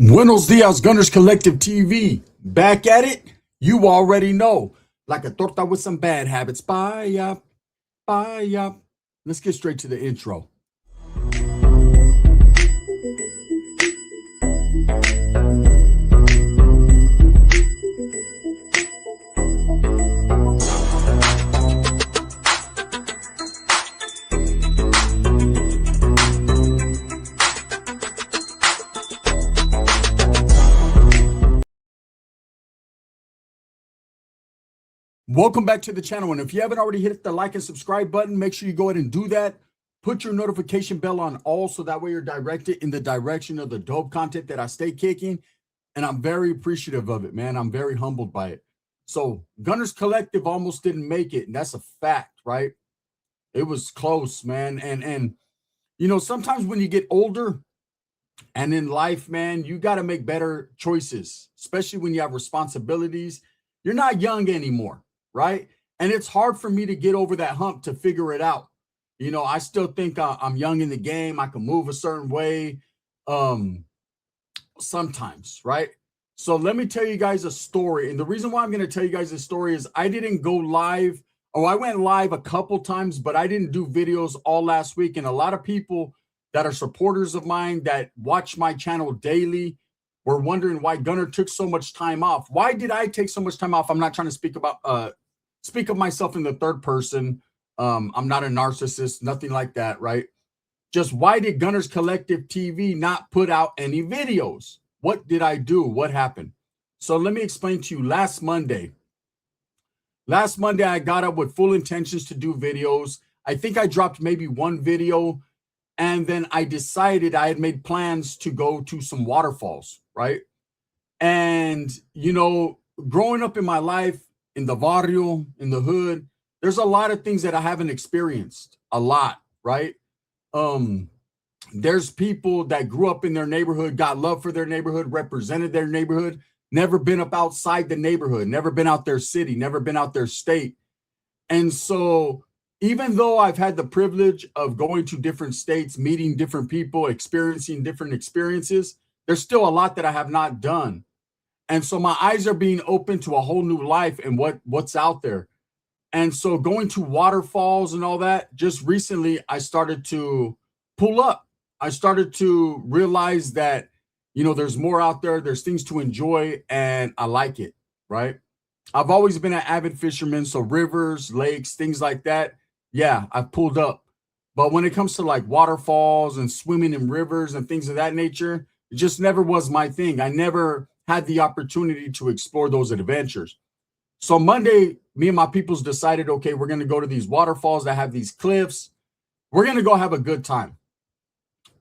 Buenos dias, Gunnerz Collective TV. Back at it? You already know. Like a torta with some bad habits. Bye, bye. Let's get straight to the intro. Welcome back to the channel, and if you haven't already hit the like and subscribe button, make sure you go ahead and do that. Put your notification bell on all so that way you're directed in the direction of the dope content that I stay kicking, and I'm very appreciative of it, man. I'm very humbled by it. So Gunnerz Collective almost didn't make it, and that's a fact, right? It was close, man. And you know, sometimes when you get older and in life, man, you got to make better choices, especially when you have responsibilities. You're not young anymore, right? And it's hard for me to get over that hump to figure it out. You know, I still think I'm young in the game. I can move a certain way sometimes, right? So let me tell you guys a story. And the reason why I'm going to tell you guys this story is I didn't go live. Oh, I went live a couple times, but I didn't do videos all last week. And a lot of people that are supporters of mine that watch my channel daily were wondering why Gunner took so much time off. Why did I take so much time off? I'm not trying to speak of myself in the third person. I'm not a narcissist, nothing like that, right? Just why did Gunnerz Collective TV not put out any videos? What did I do? What happened? So let me explain to you. Last Monday, I got up with full intentions to do videos. I think I dropped maybe one video, and then I decided I had made plans to go to some waterfalls, right? And, you know, growing up in my life, in the barrio, in the hood, there's a lot of things that I haven't experienced, a lot, right? There's people that grew up in their neighborhood, got love for their neighborhood, represented their neighborhood, never been up outside the neighborhood, never been out their city, never been out their state. And so even though I've had the privilege of going to different states, meeting different people, experiencing different experiences, there's still a lot that I have not done. And so my eyes are being open to a whole new life and what's out there. And so going to waterfalls and all that, just recently I started to pull up. I started to realize that, you know, there's more out there, there's things to enjoy, and I like it, right? I've always been an avid fisherman, so rivers, lakes, things like that, yeah, I've pulled up. But when it comes to like waterfalls and swimming in rivers and things of that nature, it just never was my thing. I never had the opportunity to explore those adventures. So Monday, me and my peoples decided, okay, we're going to go to these waterfalls that have these cliffs. We're going to go have a good time.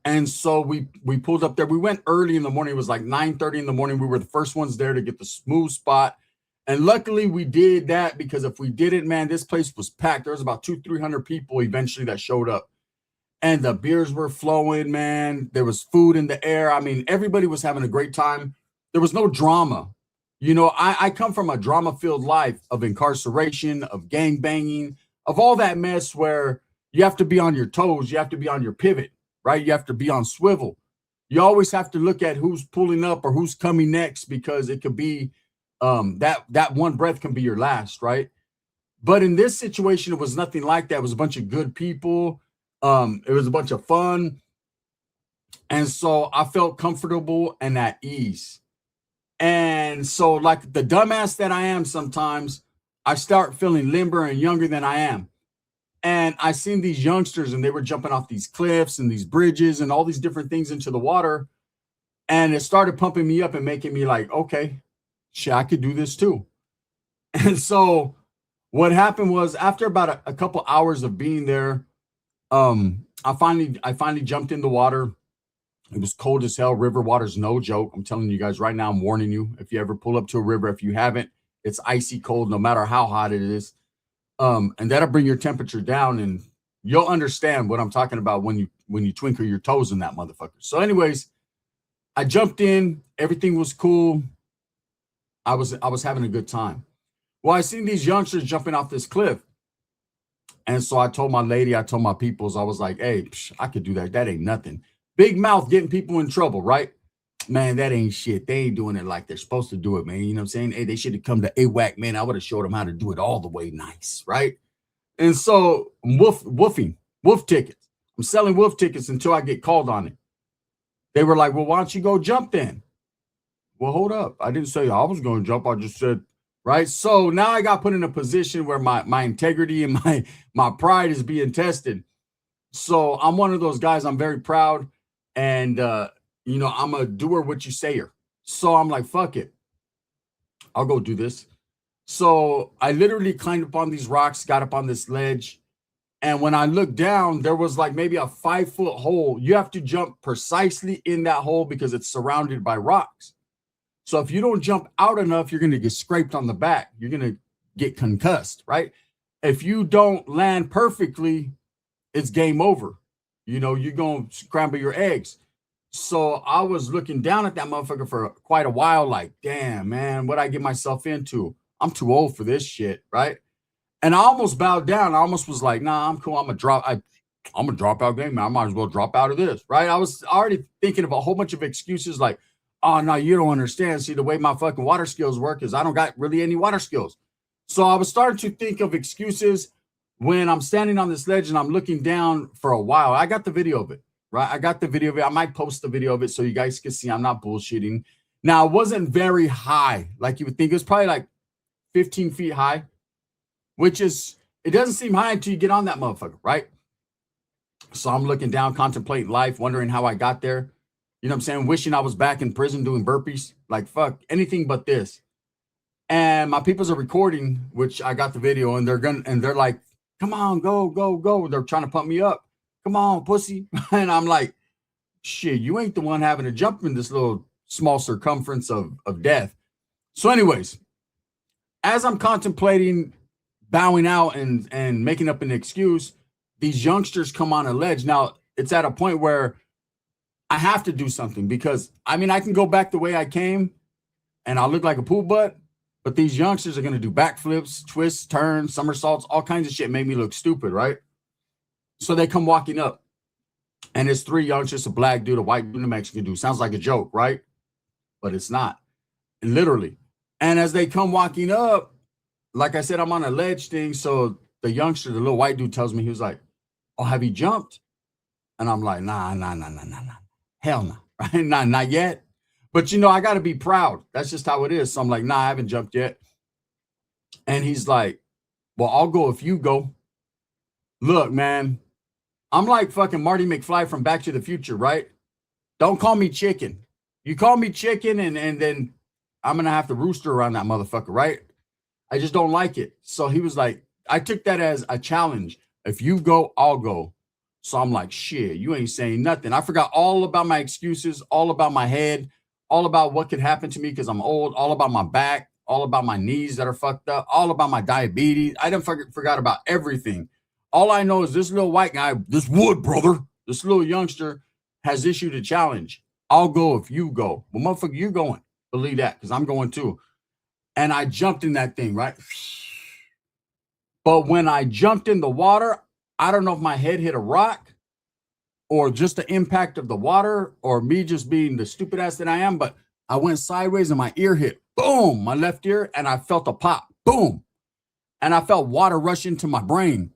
And so we pulled up there. We went early in the morning. It was like 9:30 in the morning. We were the first ones there to get the smooth spot. And luckily we did that, because if we didn't, man, this place was packed. There was about 200-300 people eventually that showed up. And the beers were flowing, man. There was food in the air. I mean, everybody was having a great time. There was no drama. You know, I come from a drama-filled life of incarceration, of gang banging, of all that mess where you have to be on your toes. You have to be on your pivot, right? You have to be on swivel. You always have to look at who's pulling up or who's coming next, because it could be that one breath can be your last, right? But in this situation, it was nothing like that. It was a bunch of good people. It was a bunch of fun. And so I felt comfortable and at ease. And so, like the dumbass that I am, sometimes I start feeling limber and younger than I am. And I seen these youngsters, and they were jumping off these cliffs and these bridges and all these different things into the water. And it started pumping me up and making me like, okay, shit, I could do this too. And so what happened was, after about a couple hours of being there, I finally jumped in the water. It was cold as hell. River water's no joke. I'm telling you guys right now, I'm warning you. If you ever pull up to a river, if you haven't, it's icy cold no matter how hot it is. And that'll bring your temperature down, and you'll understand what I'm talking about when you twinkle your toes in that motherfucker. So anyways, I jumped in. Everything was cool. I was having a good time. Well, I seen these youngsters jumping off this cliff. And so I told my lady, I told my peoples, I was like, hey, I could do that. That ain't nothing. Big mouth getting people in trouble, right? man, that ain't shit. They ain't doing it like they're supposed to do it, man. You know what I'm saying? Hey, they should have come to AWAC, man. I would have showed them how to do it all the way nice, right? And so wolf tickets. I'm selling wolf tickets until I get called on it. They were like, well, why don't you go jump then? Well, hold up. I didn't say I was going to jump. I just said, right? So now I got put in a position where my integrity and my pride is being tested. So I'm one of those guys. I'm very proud. And, I'm a doer what you sayer. So I'm like, fuck it. I'll go do this. So I literally climbed up on these rocks, got up on this ledge. And when I looked down, there was like maybe a 5-foot hole. You have to jump precisely in that hole because it's surrounded by rocks. So if you don't jump out enough, you're going to get scraped on the back. You're going to get concussed, right? If you don't land perfectly, it's game over. You're going to scramble your eggs. So I was looking down at that motherfucker for quite a while, like, damn, man, what'd I get myself into? I'm too old for this shit, right? And I almost bowed down. I almost was like, nah, I'm cool. I'm a dropout game, man. I might as well drop out of this, right? I was already thinking of a whole bunch of excuses like, oh, no, you don't understand. See, the way my fucking water skills work is I don't got really any water skills. So I was starting to think of excuses when I'm standing on this ledge and I'm looking down for a while. I got the video of it, right? I got the video of it. I might post the video of it so you guys can see I'm not bullshitting. Now, it wasn't very high like you would think. It was probably like 15 feet high, which is, it doesn't seem high until you get on that motherfucker, right? So I'm looking down, contemplating life, wondering how I got there. You know what I'm saying? Wishing I was back in prison doing burpees. Like, fuck, anything but this. And my peoples are recording, which I got the video, and they're like, come on, go, go, go. They're trying to pump me up. Come on, pussy. And I'm like, shit, you ain't the one having to jump in this little small circumference of death. So anyways, as I'm contemplating bowing out and making up an excuse, these youngsters come on a ledge. Now, it's at a point where I have to do something because, I can go back the way I came and I'll look like a pool butt, but these youngsters are going to do backflips, twists, turns, somersaults, all kinds of shit, make me look stupid, right? So they come walking up, and it's 3 youngsters, a black dude, a white dude, and a Mexican dude. Sounds like a joke, right? But it's not, literally. And as they come walking up, like I said, I'm on a ledge thing. So the youngster, the little white dude, tells me, he was like, oh, have you jumped? And I'm like, nah. Hell no, right? Not yet. But, I got to be proud. That's just how it is. So I'm like, nah, I haven't jumped yet. And he's like, well, I'll go if you go. Look, man, I'm like fucking Marty McFly from Back to the Future, right? Don't call me chicken. You call me chicken, and then I'm going to have to rooster around that motherfucker, right? I just don't like it. So he was like, I took that as a challenge. If you go, I'll go. So I'm like, shit, you ain't saying nothing. I forgot all about my excuses, all about my head, all about what could happen to me because I'm old, all about my back, all about my knees that are fucked up, all about my diabetes. I done forgot about everything. All I know is this little white guy, this little youngster has issued a challenge. I'll go if you go. Well, motherfucker, you're going. Believe that, because I'm going too. And I jumped in that thing, right? But when I jumped in the water, I don't know if my head hit a rock or just the impact of the water or me just being the stupid ass that I am, but I went sideways and my ear hit, boom, my left ear, and I felt a pop, boom. And I felt water rush into my brain,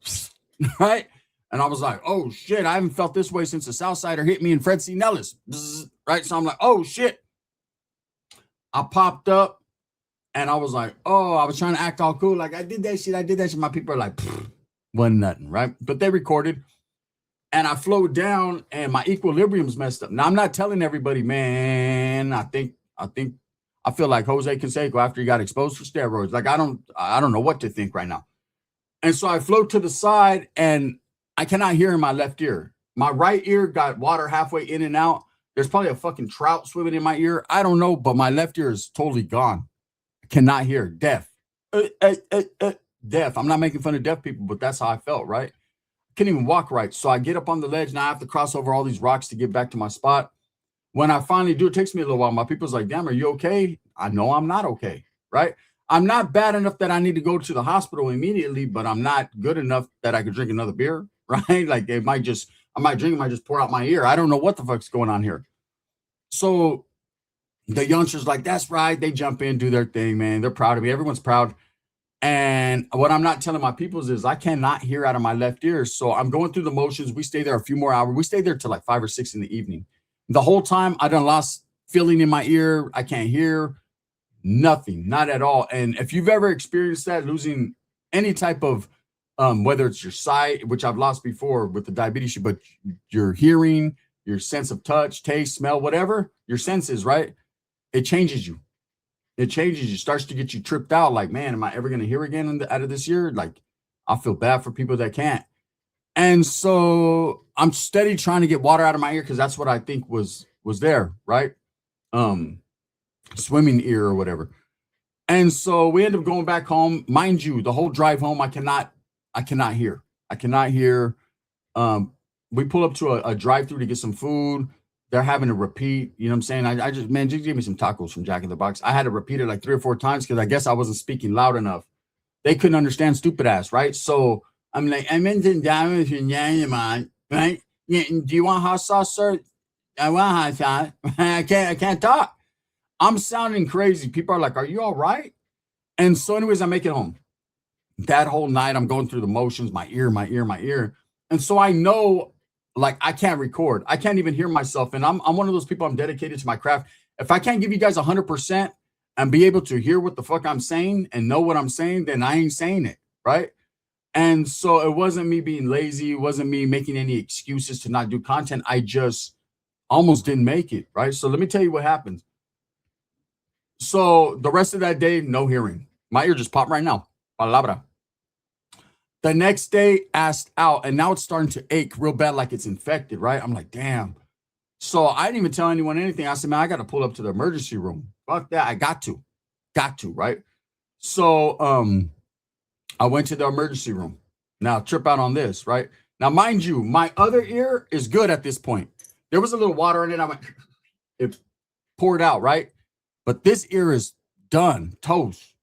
right? And I was like, oh shit, I haven't felt this way since the Southsider hit me in Fred C. Nellis, right? So I'm like, oh shit. I popped up and I was like, oh, I was trying to act all cool. Like I did that shit. My people are like, wasn't nothing, right? But they recorded and I flowed down and my equilibrium's messed up. Now I'm not telling everybody, man, I feel like Jose Canseco after he got exposed for steroids. Like I don't know what to think right now. And so I float to the side and I cannot hear in my left ear. My right ear got water halfway in and out. There's probably a fucking trout swimming in my ear. I don't know, but my left ear is totally gone. I cannot hear. Deaf. Deaf. I'm not making fun of deaf people, but that's how I felt, right? Can't even walk right. So I get up on the ledge. Now I have to cross over all these rocks to get back to my spot. When I finally do, it takes me a little while. My people's like, damn, are you okay? I know I'm not okay, right? I'm not bad enough that I need to go to the hospital immediately, but I'm not good enough that I could drink another beer, right? Like I might drink, it might just pour out my ear. I don't know what the fuck's going on here. So The youngsters like, that's right. They jump in, do their thing, man. They're proud of me. Everyone's proud. And what I'm not telling my peoples is I cannot hear out of my left ear. So I'm going through the motions. We stay there a few more hours. We stay there till like 5 or 6 in the evening. The whole time I done lost feeling in my ear. I can't hear nothing, not at all. And if you've ever experienced that, losing any type of, whether it's your sight, which I've lost before with the diabetes, but your hearing, your sense of touch, taste, smell, whatever, your senses, right? It changes you. It changes you, starts to get you tripped out. Like, man, am I ever going to hear again out of this year? Like, I feel bad for people that can't. And so I'm steady trying to get water out of my ear because that's what I think was there, right? Swimming ear or whatever. And so we end up going back home. Mind you, the whole drive home, I cannot hear. I cannot hear. We pull up to a drive-through to get some food. They're having to repeat, you know what I'm saying? I just, man, just give me some tacos from Jack in the Box. I had to repeat it like 3 or 4 times because I guess I wasn't speaking loud enough. They couldn't understand stupid ass, right? So I'm like, I'm in down with your man, right? Yeah, do you want hot sauce, sir? I want hot sauce. I can't talk. I'm sounding crazy. People are like, are you all right? And so anyways, I make it home. That whole night, I'm going through the motions, my ear. And so I know, like, I can't record. I can't even hear myself. And I'm one of those people, I'm dedicated to my craft. If I can't give you guys 100% and be able to hear what the fuck I'm saying and know what I'm saying, then I ain't saying it, right? And so it wasn't me being lazy. It wasn't me making any excuses to not do content. I just almost didn't make it, right? So let me tell you what happened. So the rest of that day, no hearing. My ear just popped right now. Palabra. The next day, asked out, and now it's starting to ache real bad, like it's infected, right? I'm like, damn. So I didn't even tell anyone anything. I said, man, I got to pull up to the emergency room. Fuck that. I got to, right? So I went to the emergency room. Now, trip out on this, right? Now, mind you, my other ear is good at this point. There was a little water in it. I went, it poured out, right? But this ear is done. Toast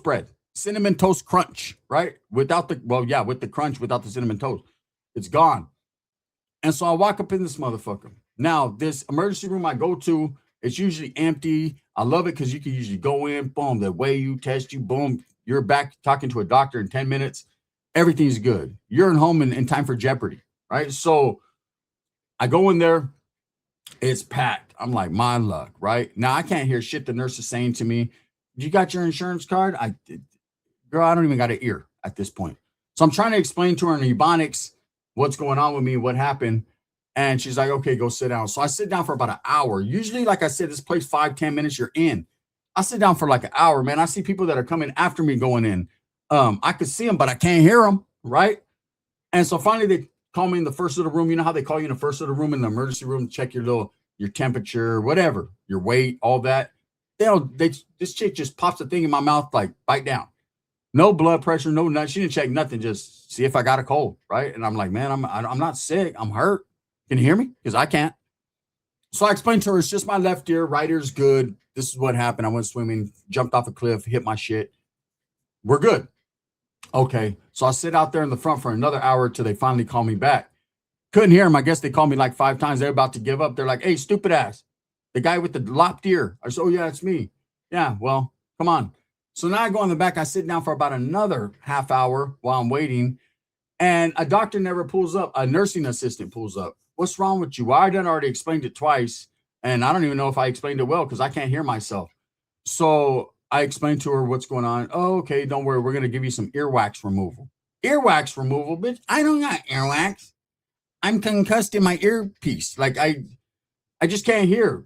bread, cinnamon toast crunch, right? With the crunch, without the cinnamon toast. It's gone. And so I walk up in this motherfucker. Now, this emergency room I go to, it's usually empty. I love it because you can usually go in, boom, they weigh you, test you, boom, you're back talking to a doctor in 10 minutes. Everything's good. You're in home in time for Jeopardy, right? So I go in there. It's packed. I'm like, my luck, right? Now I can't hear shit the nurse is saying to me. You got your insurance card? Girl, I don't even got an ear at this point. So I'm trying to explain to her in Ebonics what's going on with me, what happened. And she's like, okay, go sit down. So I sit down for about an hour. Usually, like I said, this place 5-10 minutes, you're in. I sit down for like an hour, man. I see people that are coming after me going in. I could see them, but I can't hear them, right? And so finally they call me in the first little room. You know how they call you in the first little room in the emergency room to check your temperature, whatever, your weight, all that. This chick just pops a thing in my mouth, like, bite down. No blood pressure, no nothing. She didn't check nothing, just see if I got a cold, right? And I'm like, man, I'm not sick. I'm hurt. Can you hear me? Because I can't. So I explained to her, it's just my left ear. Right ear's good. This is what happened. I went swimming, jumped off a cliff, hit my shit. We're good. Okay. So I sit out there in the front for another hour till they finally call me back. Couldn't hear them. I guess they called me like 5 times. They're about to give up. They're like, hey, stupid ass. The guy with the lopped ear. I said, oh, yeah, it's me. Yeah, well, come on. So now I go in the back. I sit down for about another half hour while I'm waiting. And a doctor never pulls up. A nursing assistant pulls up. What's wrong with you? Well, I done already explained it twice. And I don't even know if I explained it well because I can't hear myself. So I explained to her what's going on. Oh, okay, don't worry. We're going to give you some earwax removal. Earwax removal, bitch. I don't got earwax. I'm concussed in my earpiece. Like I just can't hear.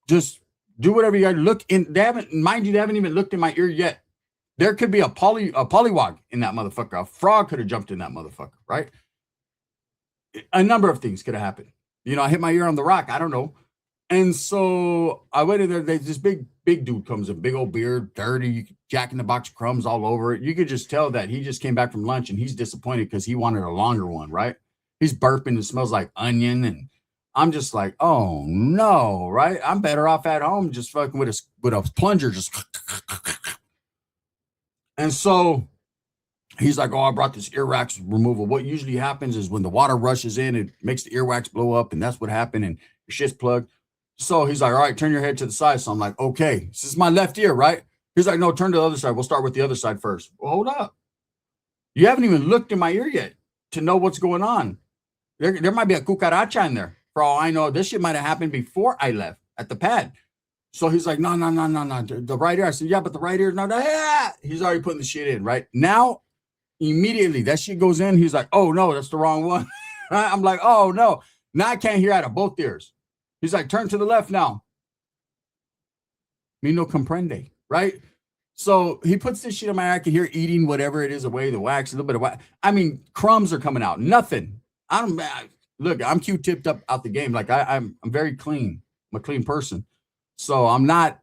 Just do whatever you got to look in. They haven't even looked in my ear yet. There could be a pollywog in that motherfucker. A frog could have jumped in that motherfucker, right? A number of things could have happened. You know, I hit my ear on the rock. I don't know. And so I went in there. This big dude comes in, big old beard, dirty, Jack in the Box crumbs all over it. You could just tell that he just came back from lunch and he's disappointed because he wanted a longer one, right? He's burping. It smells like onion. And I'm just like, oh, no, right? I'm better off at home just fucking with a plunger. And so he's like, oh, I brought this earwax removal. What usually happens is when the water rushes in, it makes the earwax blow up. And that's what happened. And your shit's plugged. So he's like, all right, turn your head to the side. So I'm like, okay, this is my left ear, right? He's like, no, turn to the other side. We'll start with the other side first. Well, hold up. You haven't even looked in my ear yet to know what's going on. There might be a cucaracha in there. For all I know, this shit might have happened before I left at the pad. So he's like, no. The right ear. I said, yeah, but the right ear, no. He's already putting the shit in, right? Now, immediately, that shit goes in. He's like, oh, no, that's the wrong one. I'm like, oh, no. Now I can't hear out of both ears. He's like, turn to the left now. Me no comprende, right? So he puts this shit in my ear. I can hear eating whatever it is away, the wax, a little bit of wax. I mean, crumbs are coming out. Nothing. Look, I'm Q-tipped up out the game. Like I'm very clean. I'm a clean person. So I'm not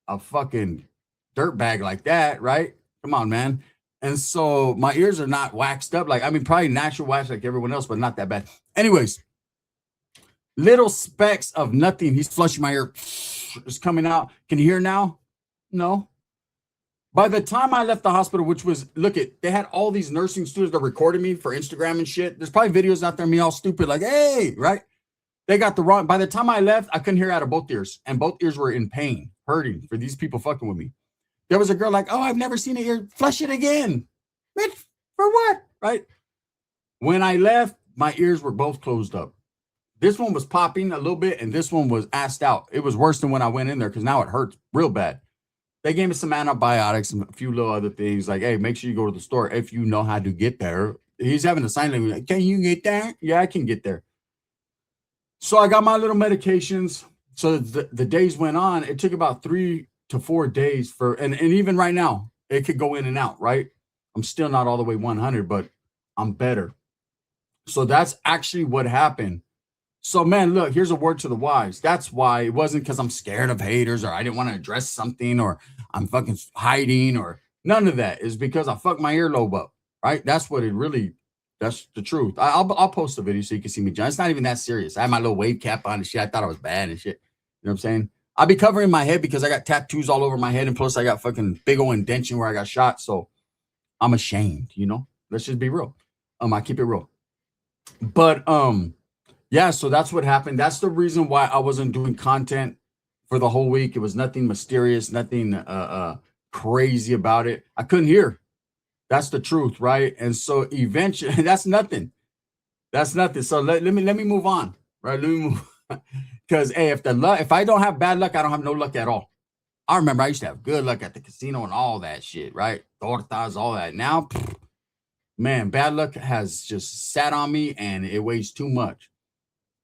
a fucking dirtbag like that, right? Come on, man. And so my ears are not waxed up. Like, I mean, probably natural wax like everyone else, but not that bad. Anyways, little specks of nothing. He's flushing my ear. It's coming out. Can you hear now? No. By the time I left the hospital, which was, they had all these nursing students that recorded me for Instagram and shit. There's probably videos out there of me all stupid, like, hey, right? They got the wrong. By the time I left, I couldn't hear out of both ears, and both ears were in pain, hurting for these people fucking with me. There was a girl like, oh, I've never seen an ear. Flush it again. Bitch, for what? Right? When I left, my ears were both closed up. This one was popping a little bit, and this one was assed out. It was worse than when I went in there because now it hurts real bad. They gave me some antibiotics and a few little other things. Like, hey, make sure you go to the store if you know how to get there. He's having a sign language. Like, can you get there? Yeah, I can get there. So I got my little medications. So the days went on. It took about 3 to 4 days and even right now, it could go in and out, right? I'm still not all the way 100, but I'm better. So that's actually what happened. So, man, look, here's a word to the wise. That's why it wasn't because I'm scared of haters or I didn't want to address something or I'm fucking hiding or none of that. Is because I fucked my earlobe up, right? That's what it really, that's the truth. I'll post a video so you can see me, John. It's not even that serious. I had my little wave cap on and shit. I thought I was bad and shit. You know what I'm saying? I'll be covering my head because I got tattoos all over my head. And plus I got fucking big old indention where I got shot. So I'm ashamed, you know? Let's just be real. I keep it real. But, yeah, so that's what happened. That's the reason why I wasn't doing content for the whole week. It was nothing mysterious, nothing crazy about it. I couldn't hear. That's the truth, right? And so eventually, that's nothing. That's nothing. So let me move on, right? Let me move, because hey, if I don't have bad luck, I don't have no luck at all. I remember I used to have good luck at the casino and all that shit, right? Tortas, all that. Now, man, bad luck has just sat on me, and it weighs too much.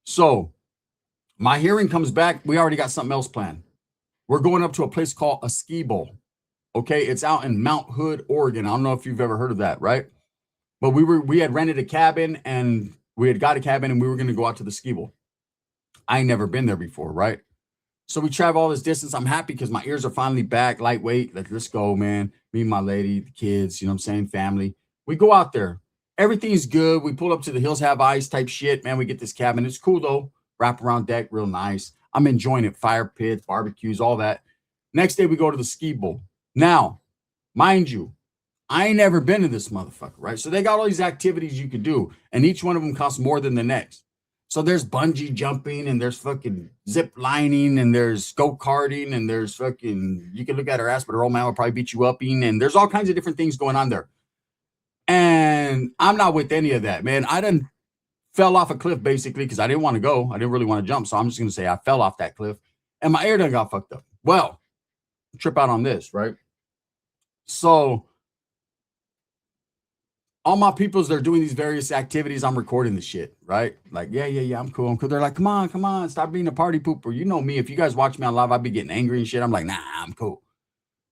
So my hearing comes back. We already got something else planned. We're going up to a place called a ski bowl. Okay. It's out in Mount Hood, Oregon. I don't know if you've ever heard of that, right? But we had rented a cabin and we had got a cabin and we were going to go out to the ski bowl. I ain't never been there before, right? So we travel all this distance. I'm happy because my ears are finally back, lightweight. Let's go, man. Me and my lady, the kids, you know what I'm saying? Family. We go out there. Everything's good. We pull up to the Hills Have Eyes type shit, man. We get this cabin. It's cool, though. Wrap around deck, real nice. I'm enjoying it. Fire pits, barbecues, all that. Next day, we go to the ski bowl. Now, mind you, I ain't never been to this motherfucker, right? So they got all these activities you could do, and each one of them costs more than the next. So there's bungee jumping, and there's fucking zip lining, and there's go-karting, and there's fucking, you can look at her ass, but her old man will probably beat you up, and there's all kinds of different things going on there. And I'm not with any of that, man. I done fell off a cliff basically because I didn't want to go. I didn't really want to jump. So I'm just going to say I fell off that cliff and my ear done got fucked up. Well, trip out on this, right? So all my peoples, they're doing these various activities. I'm recording the shit, right? Like, yeah, I'm cool. They're like, come on, stop being a party pooper. You know me. If you guys watch me on live, I'd be getting angry and shit. I'm like, nah, I'm cool.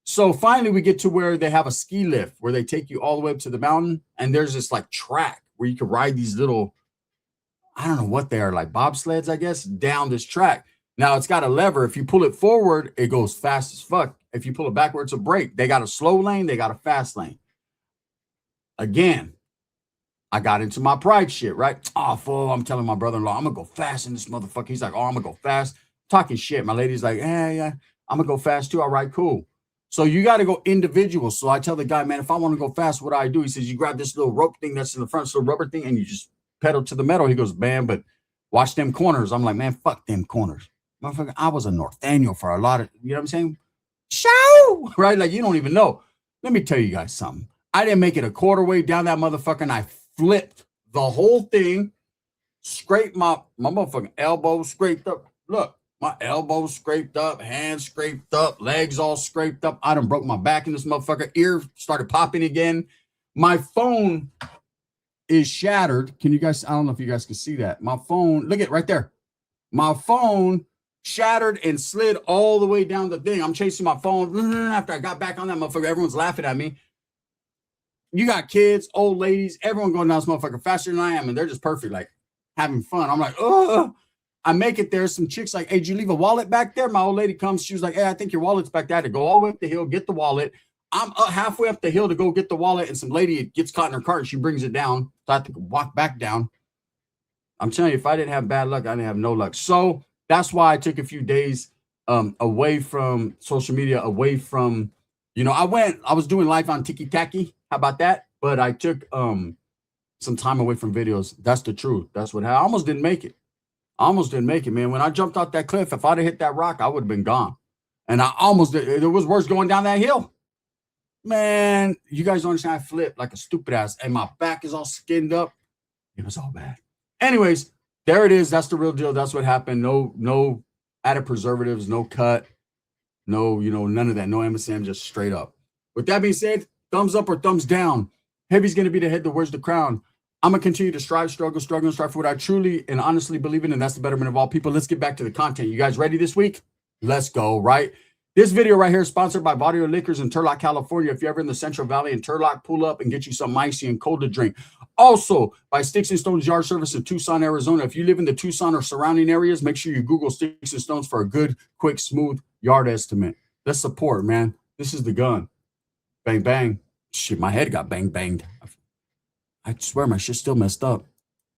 So finally we get to where they have a ski lift where they take you all the way up to the mountain. And there's this like track where you can ride these little, I don't know what they are, like bobsleds, I guess, down this track. Now it's got a lever. If you pull it forward, it goes fast as fuck. If you pull it backwards, it's a brake. They got a slow lane. They got a fast lane. Again, I got into my pride shit, right? Oh, fool, I'm telling my brother-in-law, I'm going to go fast in this motherfucker. He's like, oh, I'm going to go fast. Talking shit. My lady's like, yeah, I'm going to go fast too. All right, cool. So you got to go individual. So I tell the guy, man, if I want to go fast, what do I do? He says, you grab this little rope thing that's in the front, this little rubber thing, and you just pedal to the metal. He goes, man, but watch them corners. I'm like, man, fuck them corners. Motherfucker, I was a Northaniel for a lot of, you know what I'm saying? Show! Right? Like, you don't even know. Let me tell you guys something. I didn't make it a quarter way down that motherfucker, and I flipped the whole thing, scraped my motherfucking elbow scraped up. Look, my elbow scraped up, hands scraped up, legs all scraped up. I done broke my back in this motherfucker. Ear started popping again. My phone is shattered. Can you guys, I don't know if you guys can see that. My phone, look at right there. My phone shattered and slid all the way down the thing. I'm chasing my phone after I got back on that motherfucker. Everyone's laughing at me. You got kids, old ladies, everyone going down this motherfucker faster than I am, and they're just perfect, like having fun. I'm like, oh, I make it there. Some chicks like, hey, did you leave a wallet back there? My old lady comes. She was like, hey, I think your wallet's back there. I had to go all the way up the hill, get the wallet. I'm up halfway up the hill to go get the wallet, and some lady gets caught in her cart. She brings it down. So I have to walk back down. I'm telling you, if I didn't have bad luck, I didn't have no luck. So that's why I took a few days away from social media, away from, I was doing live on Tiki Taki. How about that? But I took some time away from videos. That's the truth. That's what happened. I almost didn't make it. Man. When I jumped off that cliff, if I'd have hit that rock, I would have been gone. And I almost did. It was worse going down that hill. Man, you guys don't understand. I flipped like a stupid ass, and my back is all skinned up. It was all bad. Anyways, there it is. That's the real deal. That's what happened. No added preservatives, no cut, no, none of that. No MSM, just straight up. With that being said, thumbs up or thumbs down. Heavy's going to be the head that wears the crown. I'm going to continue to strive, struggle, and strive for what I truly and honestly believe in, and that's the betterment of all people. Let's get back to the content. You guys ready this week? Let's go, right? This video right here is sponsored by Barrio Liquors in Turlock, California. If you're ever in the Central Valley in Turlock, pull up and get you some icy and cold to drink. Also, by Sticks and Stones Yard Service in Tucson, Arizona. If you live in the Tucson or surrounding areas, make sure you Google Sticks and Stones for a good, quick, smooth yard estimate. Let's support, man. This is the gun. Bang, bang. Shit, my head got bang, banged. I swear my shit's still messed up.